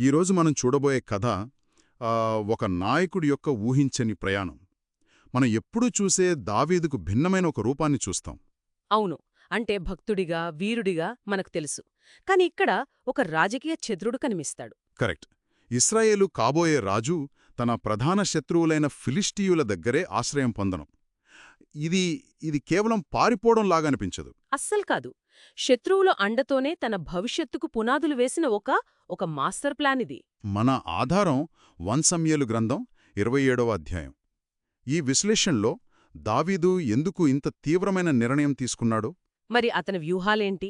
ఈరోజు మనం చూడబోయే కథ ఒక నాయకుడి యొక్క ఊహించని ప్రయాణం. మనం ఎప్పుడూ చూసే దావీదుకు భిన్నమైన ఒక రూపాన్ని చూస్తాం. అవును. అంటే భక్తుడిగా, వీరుడిగా మనకు తెలుసు. కాని ఇక్కడ ఒక రాజకీయ చతురుడు కనిపిస్తాడు. కరెక్ట్. ఇశ్రాయేలు కాబోయే రాజు తన ప్రధాన శత్రువులైన ఫిలిష్టీయుల దగ్గరే ఆశ్రయం పొందడం. ఇది ఇది కేవలం పారిపోవడంలాగా అనిపించదు. అస్సలు కాదు. శత్రువుల అండతోనే తన భవిష్యత్తుకు పునాదులు వేసిన ఒక మాస్టర్ ప్లాన్ ఇది. మన ఆధారం 1 సమూయేలు గ్రంథం 27వ అధ్యాయం. ఈ విశ్లేషణలో దావీదు ఎందుకు ఇంత తీవ్రమైన నిర్ణయం తీసుకున్నాడో, మరి అతని వ్యూహాలేంటి?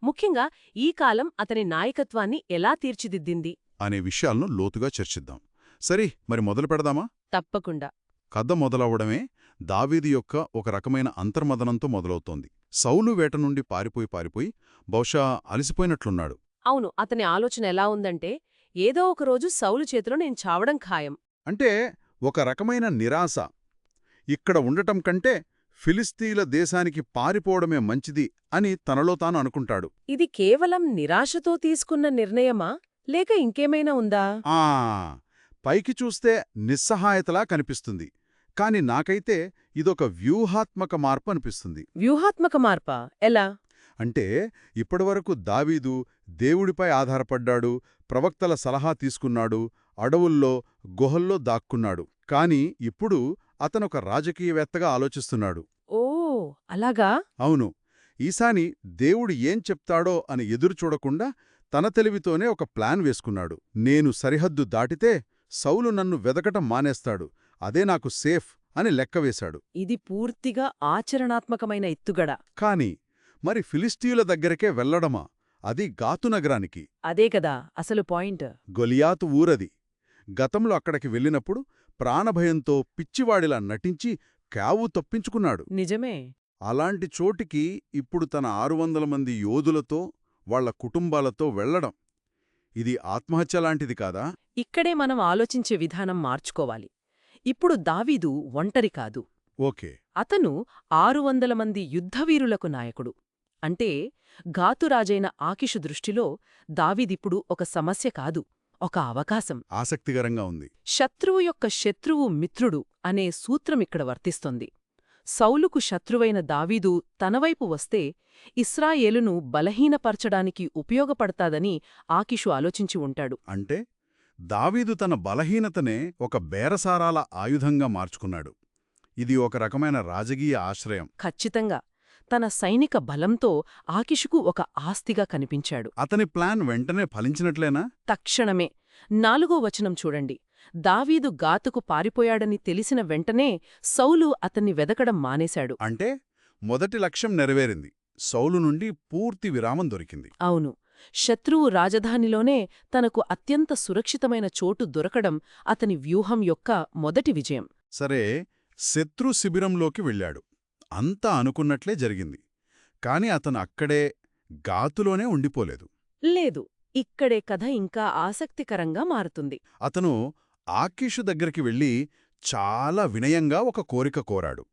ముఖ్యంగా ఈ కాలం అతని నాయకత్వాన్ని ఎలా తీర్చిదిద్దింది? అనే విషయాలను లోతుగా చర్చిద్దాం. సరే, మరి మొదలు పెడదామా? తప్పకుండా. కథ మొదలవడమే దావీదు యొక్క ఒక రకమైన అంతర్మదనంతో మొదలవుతోంది. సౌలు వేట నుండి పారిపోయి బహుశా అలసిపోయినట్లున్నాడు. అవును. అతని ఆలోచన ఎలా ఉందంటే, ఏదో ఒకరోజు సౌలు చేతిలో నేను చావడం ఖాయం. అంటే ఒక రకమైన నిరాశ. ఇక్కడ ఉండటం కంటే ఫిలిస్తీన్ల దేశానికి పారిపోవడమే మంచిది అని తనలో తాను అనుకుంటాడు. ఇది కేవలం నిరాశతో తీసుకున్న నిర్ణయమా? లేక ఇంకేమైనా ఉందా? ఆ పైకి చూస్తే నిస్సహాయతలా కనిపిస్తుంది. కాని నాకైతే ఇదొక వ్యూహాత్మక మార్పు అనిపిస్తుంది. వ్యూహాత్మక మార్పా? ఎలా? అంటే ఇప్పటివరకు దావీదు దేవుడిపై ఆధారపడ్డాడు, ప్రవక్తల సలహా తీసుకున్నాడు, అడవుల్లో గుహల్లో దాక్కున్నాడు. కాని ఇప్పుడు అతనొక రాజకీయవేత్తగా ఆలోచిస్తున్నాడు. ఓ, అలాగా? అవును. ఈసారి దేవుడు ఏం చెప్తాడో అని ఎదురుచూడకుండా తన తెలివితోనే ఒక ప్లాన్ వేసుకున్నాడు. నేను సరిహద్దు దాటితే సౌలు నన్ను వెదకటం మానేస్తాడు, అదే నాకు సేఫ్ అని లెక్కవేశాడు. ఇది పూర్తిగా ఆచరణాత్మకమైన ఎత్తుగడ. కాని మరి ఫిలిస్తీయుల దగ్గరకే వెళ్లడమా? అది గాతు నగరానికి. అదే కదా అసలు పాయింట్. గొలియాతు ఊరది. గతంలో అక్కడికి వెళ్ళినప్పుడు ప్రాణభయంతో పిచ్చివాడిలా నటించి క్యావు తప్పించుకున్నాడు. నిజమే. అలాంటి చోటికి ఇప్పుడు తన 600 మంది యోధులతో వాళ్ల కుటుంబాలతో వెళ్లడం, ఇది ఆత్మహత్యలాంటిది కాదా? ఇక్కడే మనం ఆలోచించే విధానం మార్చుకోవాలి. ఇప్పుడు దావీదు ఒంటరి కాదు. ఓకే. అతను 600 మంది యుద్ధవీరులకు నాయకుడు. అంటే ఘాతురాజైన ఆకీషు దృష్టిలో దావీదిప్పుడు ఒక సమస్య కాదు, ఒక అవకాశం. ఆసక్తికరంగా ఉంది. శత్రువు యొక్క శత్రువు మిత్రుడు అనే సూత్రమిక్కడ వర్తిస్తోంది. సౌలుకు శత్రువైన దావీదు తనవైపు వస్తే ఇశ్రాయేలును బలహీనపరచడానికి ఉపయోగపడతాదని ఆకీషు ఆలోచించి ఉంటాడు. అంటే దావీదు తన బలహీనతనే ఒక బేరసారాల ఆయుధంగా మార్చుకున్నాడు. ఇది ఒక రకమైన రాజకీయ ఆశ్రయం. ఖచ్చితంగా. తన సైనిక బలంతో ఆకీషుకు ఒక ఆస్తిగా కనిపించాడు. అతని ప్లాన్ వెంటనే ఫలించినట్లేనా? తక్షణమే. 4వ వచనం చూడండి. దావీదు గాతుకు పారిపోయాడని తెలిసిన వెంటనే సౌలు అతన్ని వెదకడం మానేశాడు. అంటే మొదటి లక్ష్యం నెరవేరింది. సౌలు నుండి పూర్తి విరామం దొరికింది. అవును. శత్రువు రాజధానిలోనే తనకు అత్యంత సురక్షితమైన చోటు దొరకడం అతని వ్యూహం యొక్క మొదటి విజయం. సరే, శత్రు శిబిరంలోకి వెళ్ళాడు. అంతా అనుకున్నట్లే జరిగింది. కాని అతను అక్కడే గాతులోనే ఉండిపోలేదు. లేదు, ఇక్కడే కథ ఇంకా ఆసక్తికరంగా మారుతుంది. అతను ఆకీషు దగ్గరికి వెళ్ళి చాలా వినయంగా ఒక కోరిక కోరాడు.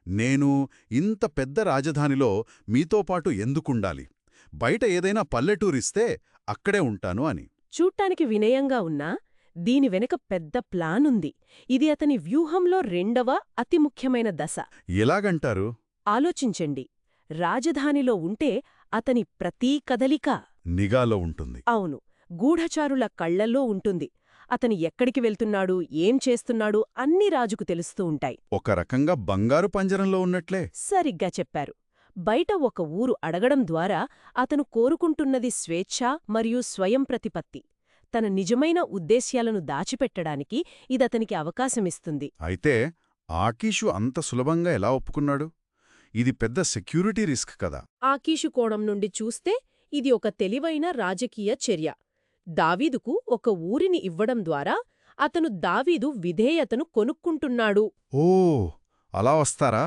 నేను ఇంత పెద్ద రాజధానిలో మీతోపాటు ఎందుకుండాలి? బయట ఏదైనా పల్లెటూరిస్తే అక్కడే ఉంటాను అని. చూడ్డానికి వినయంగా ఉన్నా దీని వెనుక పెద్ద ప్లానుంది. ఇది అతని వ్యూహంలో రెండవ అతి ముఖ్యమైన దశ. ఎలాగంటారు? ఆలోచించండి. రాజధానిలో ఉంటే అతని ప్రతీ కదలిక నిఘాలో ఉంటుంది. అవును, గూఢచారుల కళ్లల్లో ఉంటుంది. అతని ఎక్కడికి వెళ్తున్నాడు, ఏం చేస్తున్నాడు అన్నీ రాజుకు తెలుస్తూ ఉంటాయి. ఒక రకంగా బంగారు పంజరంలో ఉన్నట్లే. సరిగ్గా చెప్పారు. బయట ఒక ఊరు అడగడం ద్వారా అతను కోరుకుంటున్నది స్వేచ్ఛ మరియు స్వయం ప్రతిపత్తి. తన నిజమైన ఉద్దేశ్యాలను దాచిపెట్టడానికి ఇదతనికి అవకాశమిస్తుంది. అయితే ఆకీషు అంత సులభంగా ఎలా ఒప్పుకున్నాడు? ఇది పెద్ద సెక్యూరిటీ రిస్క్ కదా. ఆకీషు కోణం నుండి చూస్తే ఇది ఒక తెలివైన రాజకీయ చర్య. దావీదుకు ఒక ఊరిని ఇవ్వడం ద్వారా అతను దావీదు విధేయతను కొనుక్కుంటున్నాడు. ఓ, అలా వస్తారా?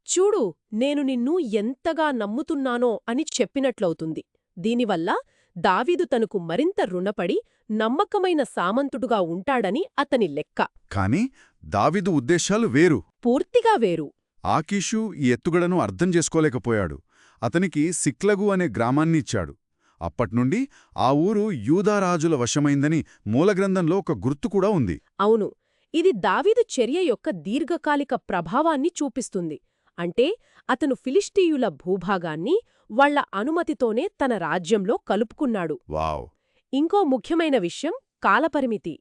చూడు, నేను నిన్ను ఎంతగా నమ్ముతున్నానో అని చెప్పినట్లవుతుంది. దీనివల్ల దావీదు తనకు మరింత రుణపడి నమ్మకమైన సామంతుడుగా ఉంటాడని అతని లెక్క. కాని దావీదు ఉద్దేశాలు వేరు. పూర్తిగా వేరు. ఆకీషు ఈ ఎత్తుగడను అర్థం చేసుకోలేకపోయాడు. అతనికి సిక్లగు అనే గ్రామాన్నిచ్చాడు. అప్పట్నుండి ఆ ఊరు యూదారాజుల వశమైందని మూలగ్రంథంలో ఒక గుర్తు కూడా ఉంది. అవును, ఇది దావీదు చర్య యొక్క దీర్ఘకాలిక ప్రభావాన్ని చూపిస్తుంది. అంటే అతను ఫిలిష్తీయుల భూభాగాన్ని వాళ్ళ అనుమతితోనే తన రాజ్యంలో కలుపుకున్నాడు. వావ్! ఇంకో ముఖ్యమైన విషయం కాలపరిమితి.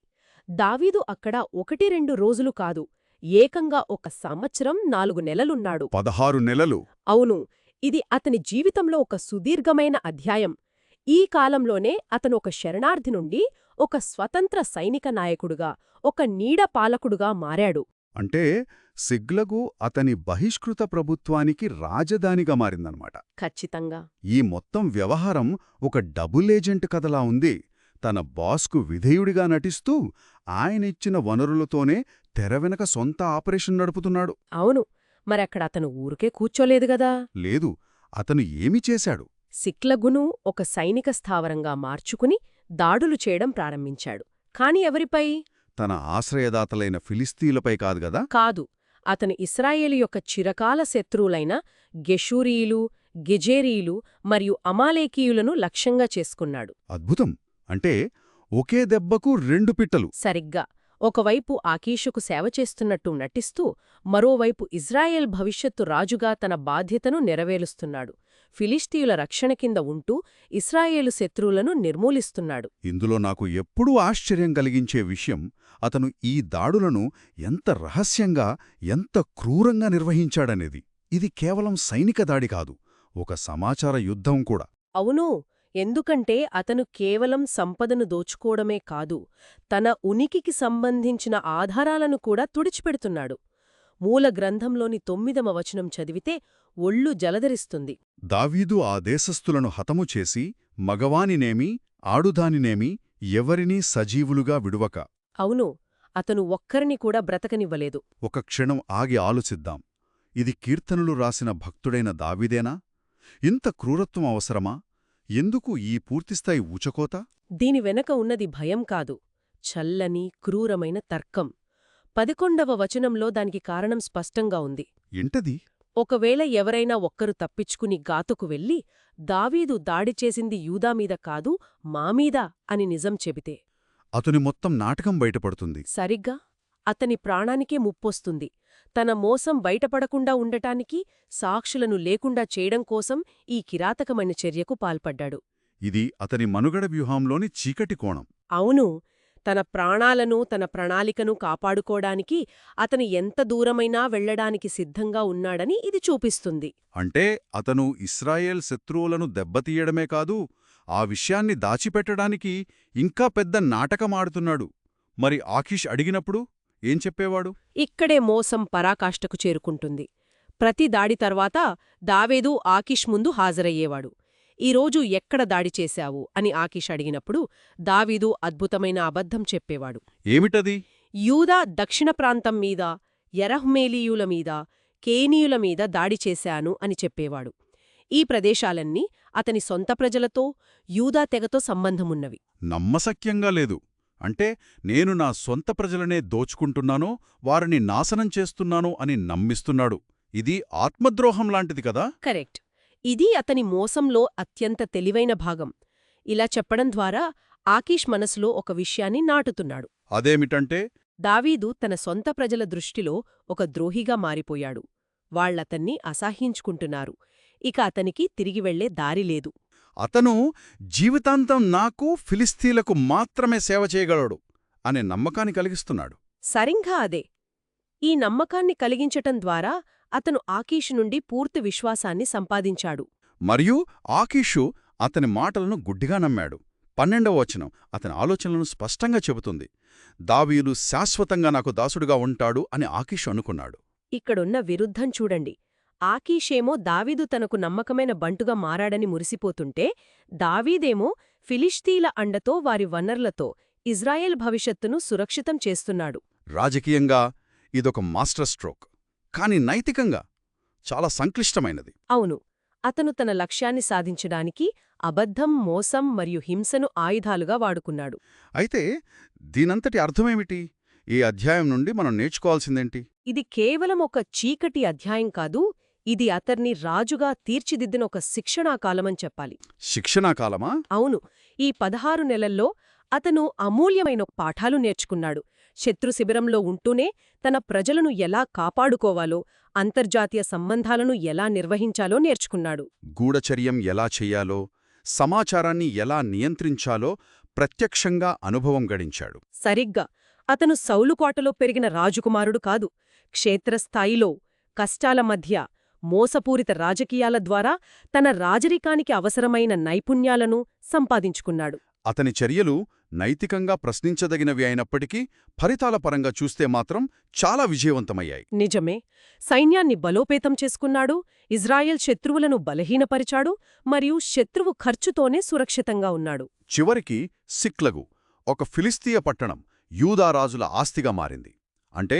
దావీదు అక్కడ 1-2 రోజులు కాదు, ఏకంగా 1 సంవత్సరం 4 నెలలున్నాడు. 16 నెలలు. అవును, ఇది అతని జీవితంలో ఒక సుదీర్ఘమైన అధ్యాయం. ఈ కాలంలోనే అతను ఒక శరణార్థి నుండి ఒక స్వతంత్ర సైనిక నాయకుడుగా, ఒక నీడ పాలకుడుగా మారాడు. అంటే సిగ్లగు అతని బహిష్కృత ప్రభుత్వానికి రాజధానిగా మారిందన్నమాట. ఖచ్చితంగా. ఈ మొత్తం వ్యవహారం ఒక డబుల్ ఏజెంట్ కథలా ఉంది. తన బాస్కు విధేయుడిగా నటిస్తూ ఆయనిచ్చిన వనరులతోనే తెరవెనక సొంత ఆపరేషన్ నడుపుతున్నాడు. అవును, మరక్కడ అతను ఊరికే కూర్చోలేదు గదా. లేదు, అతను ఏమి చేశాడు? సిక్లగును ఒక సైనిక స్థావరంగా మార్చుకుని దాడులు చేయడం ప్రారంభించాడు. కాని ఎవరిపై? తన ఆశ్రయదాతలైన ఫిలిస్తీన్లపై కాదుగదా. కాదు, అతను ఇశ్రాయేలు యొక్క చిరకాల శత్రువులైన గెషూరీయులు, గెజేరీయులు మరియు అమాలేకీయులను లక్ష్యంగా చేసుకున్నాడు. అద్భుతం! అంటే ఒకే దెబ్బకు 2 పిట్టలు. సరిగ్గా. ఒకవైపు ఆకీషుకు సేవ చేస్తున్నట్టు నటిస్తూ, మరోవైపు ఇజ్రాయెల్ భవిష్యత్తు రాజుగా తన బాధ్యతను నెరవేరుస్తున్నాడు. ఫిలిష్తీయుల రక్షణ కింద ఉంటూ ఇశ్రాయేలు శత్రువులను నిర్మూలిస్తున్నాడు. ఇందులో నాకు ఎప్పుడూ ఆశ్చర్యం కలిగించే విషయం, అతను ఈ దాడులను ఎంత రహస్యంగా, ఎంత క్రూరంగా నిర్వహించాడనేది. ఇది కేవలం సైనిక దాడి కాదు, ఒక సమాచార యుద్ధం కూడా. అవును, ఎందుకంటే అతను కేవలం సంపదను దోచుకోవడమే కాదు, తన ఉనికికి సంబంధించిన ఆధారాలను కూడా తుడిచిపెడుతున్నాడు. మూల గ్రంథంలోని 9వ వచనం చదివితే ఒళ్ళు జలధరిస్తుంది. దావీదు ఆ దేశస్థులను హతము చేసి మగవానినేమి ఆడుదానినేమి ఎవరినీ సజీవులుగా విడువక. అవును, అతను ఒక్కరిని కూడా బ్రతకనివ్వలేదు. ఒక క్షణం ఆగి ఆలోచిద్దాం. ఇది కీర్తనలు రాసిన భక్తుడైన దావీదేనా? ఇంత క్రూరత్వం అవసరమా? ఎందుకు ఈ పూర్తిస్థాయి ఊచకోత? దీని వెనక ఉన్నది భయం కాదు, చల్లని క్రూరమైన తర్కం. 11వ వచనంలో దానికి కారణం స్పష్టంగా ఉంది. ఏంటది? ఒకవేళ ఎవరైనా ఒక్కరు తప్పించుకుని గాతుకు వెళ్ళి, దావీదు దాడి చేసింది యూదామీద కాదు మామీద అని నిజం చెబితే, అతని మొత్తం నాటకం బయటపడుతుంది. సరిగ్గా అతని ప్రాణానికే ముప్పొస్తుంది. తన మోసం బయటపడకుండా ఉండటానికి, సాక్షులను లేకుండా చేయడం కోసం ఈ కిరాతకమైన చర్యకు పాల్పడ్డాడు. ఇది అతని మనుగడ వ్యూహంలోని చీకటి కోణం. అవును, తన ప్రాణాలను, తన ప్రణాళికను కాపాడుకోడానికి అతను ఎంత దూరమైనా వెళ్లడానికి సిద్ధంగా ఉన్నాడని ఇది చూపిస్తుంది. అంటే అతను ఇశ్రాయేల్ శత్రువులను దెబ్బతీయడమే కాదు, ఆ విషయాన్ని దాచిపెట్టడానికి ఇంకా పెద్ద నాటకమాడుతున్నాడు. మరి ఆకీష్ అడిగినప్పుడు ఏం చెప్పేవాడు? ఇక్కడే మోసం పరాకాష్ఠకు చేరుకుంటుంది. ప్రతి దాడి తర్వాత దావీదు ఆకీష్ ముందు హాజరయ్యేవాడు. ఈరోజు ఎక్కడ దాడి చేశావు అని ఆకీష్ అడిగినప్పుడు దావీదు అద్భుతమైన అబద్ధం చెప్పేవాడు. ఏమిటది? యూదా దక్షిణ ప్రాంతం మీద, యరహ్మేలీయుల మీద, కేనీయుల మీద దాడి చేశాను అని చెప్పేవాడు. ఈ ప్రదేశాలన్నీ అతని సొంత ప్రజలతో, యూదా తెగతో సంబంధమున్నవి. నమ్మశక్యంగా లేదు. అంటే నేను నా సొంత ప్రజలనే దోచుకుంటున్నానో, వారిని నాశనం చేస్తున్నానో అని నమ్మిస్తున్నాడు. ఇది ఆత్మద్రోహం లాంటిది కదా? కరెక్ట్. ఇది అతని మోసంలో అత్యంత తెలివైన భాగం. ఇలా చెప్పడం ద్వారా ఆకీష్ మనసులో ఒక విషయాన్ని నాటుతున్నాడు. అదేమిటంటే, దావీదు తన సొంత ప్రజల దృష్టిలో ఒక ద్రోహిగా మారిపోయాడు. వాళ్లతన్ని అసహ్యించుకుంటున్నారు. ఇక అతనికి తిరిగి వెళ్లే దారిలేదు. అతను జీవితాంతం నాకు, ఫిలిస్తీన్లకు మాత్రమే సేవ చేయగలడు అనే నమ్మకాన్ని కలిగిస్తున్నాడు. సరింగా అదే. ఈ నమ్మకాన్ని కలిగించటం ద్వారా అతను ఆకీషు నుండి పూర్తి విశ్వాసాన్ని సంపాదించాడు. మరియు ఆకీషు అతని మాటలను గుడ్డిగా నమ్మాడు. 12వ వచనం అతని ఆలోచనలను స్పష్టంగా చెబుతుంది. దావీదు శాశ్వతంగా నాకు దాసుడుగా ఉంటాడు అని ఆకీషు అనుకున్నాడు. ఇక్కడున్న విరుద్ధం చూడండి. ఆకీషేమో దావీదు తనకు నమ్మకమైన బంటుగా మారాడని మురిసిపోతుంటే, దావీదేమో ఫిలిష్తీల అండతో, వారి వనర్లతో ఇజ్రాయెల్ భవిష్యత్తును సురక్షితం చేస్తున్నాడు. రాజకీయంగా ఇదొక మాస్టర్ స్ట్రోక్, కాని నైతికంగా చాలా సంక్లిష్టమైనది. అవును, అతను తన లక్ష్యాన్ని సాధించడానికి అబద్ధం, మోసం మరియు హింసను ఆయుధాలుగా వాడుకున్నాడు. అయితే దీనంతటి అర్థమేమిటి? ఈ అధ్యాయం నుండి మనం నేర్చుకోవాల్సిందేంటి? ఇది కేవలం ఒక చీకటి అధ్యాయం కాదు, ఇది అతన్ని రాజుగా తీర్చిదిద్దిన ఒక శిక్షణాకాలమని చెప్పాలి. శిక్షణాకాలమా? అవును, ఈ 16 నెలల్లో అతను అమూల్యమైన పాఠాలు నేర్చుకున్నాడు. శత్రు శిబిరంలో ఉంటూనే తన ప్రజలను ఎలా కాపాడుకోవాలో, అంతర్జాతీయ సంబంధాలను ఎలా నిర్వహించాలో నేర్చుకున్నాడు. గూఢచర్యం ఎలా చెయ్యాలో, సమాచారాన్ని ఎలా నియంత్రించాలో ప్రత్యక్షంగా అనుభవం గడించాడు. సరిగ్గా అతను సౌలుకోటలో పెరిగిన రాజకుమారుడు కాదు. క్షేత్రస్థాయిలో, కష్టాల మధ్య, మోసపూరిత రాజకీయాల ద్వారా తన రాజరికానికి అవసరమైన నైపుణ్యాలను సంపాదించుకున్నాడు. అతని చర్యలు నైతికంగా ప్రశ్నించదగినవి అయినప్పటికీ ఫలితాల పరంగా చూస్తే మాత్రం చాలా విజయవంతమయ్యాయి. నిజమే. సైన్యాన్ని బలోపేతం చేసుకున్నాడు, ఇజ్రాయెల్ శత్రువులను బలహీనపరిచాడు, మరియు శత్రువు ఖర్చుతోనే సురక్షితంగా ఉన్నాడు. చివరికి సిక్లగు, ఒక ఫిలిస్తీయ పట్టణం యూదారాజుల ఆస్తిగా మారింది. అంటే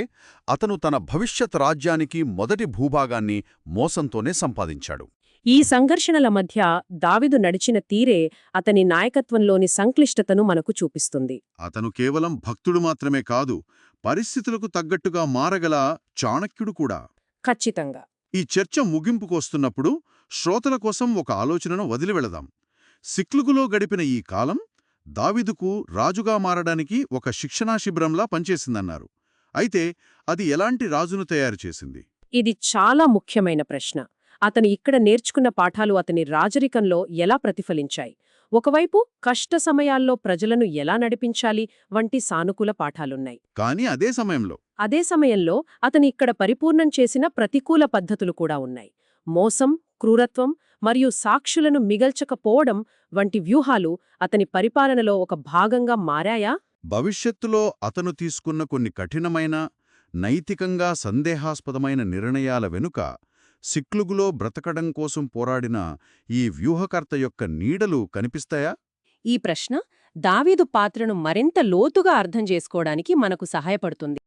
అతను తన భవిష్యత్ రాజ్యానికి మొదటి భూభాగాన్ని మోసంతోనే సంపాదించాడు. ఈ సంఘర్షణల మధ్య దావీదు నడిచిన తీరే అతని నాయకత్వంలోని సంక్లిష్టతను మనకు చూపిస్తుంది. అతను కేవలం భక్తుడు మాత్రమే కాదు, పరిస్థితులకు తగ్గట్టుగా మారగల చాణక్యుడు కూడా. ఖచ్చితంగా. ఈ చర్చ ముగింపుకొస్తున్నప్పుడు శ్రోతల కోసం ఒక ఆలోచనను వదిలివెళదాం. సిక్లుగులో గడిపిన ఈ కాలం దావీదుకు రాజుగా మారడానికి ఒక శిక్షణా శిబిరంలా పనిచేసిందన్నారు. అయితే అది ఎలాంటి రాజును తయారు చేసింది? ఇది చాలా ముఖ్యమైన ప్రశ్న. అతను ఇక్కడ నేర్చుకున్న పాఠాలు అతని రాజరికంలో ఎలా ప్రతిఫలించాయి? ఒకవైపు కష్ట సమయాల్లో ప్రజలను ఎలా నడిపించాలి వంటి సానుకూల పాఠాలున్నాయి. కానీ అదే సమయంలో అతని ఇక్కడ పరిపూర్ణం చేసిన ప్రతికూల పద్ధతులు కూడా ఉన్నాయి. మోసం, క్రూరత్వం మరియు సాక్షులను మిగల్చకపోవడం వంటి వ్యూహాలు అతని పరిపాలనలో ఒక భాగంగా మారాయా? భవిష్యత్తులో అతను తీసుకున్న కొన్ని కఠినమైన, నైతికంగా సందేహాస్పదమైన నిర్ణయాల వెనుక సిక్లుగులో బ్రతకడం కోసం పోరాడిన ఈ వ్యూహకర్త యొక్క నీడలు కనిపిస్తాయా? ఈ ప్రశ్న దావీదు పాత్రను మరింత లోతుగా అర్థం చేసుకోవడానికి మనకు సహాయపడుతుంది.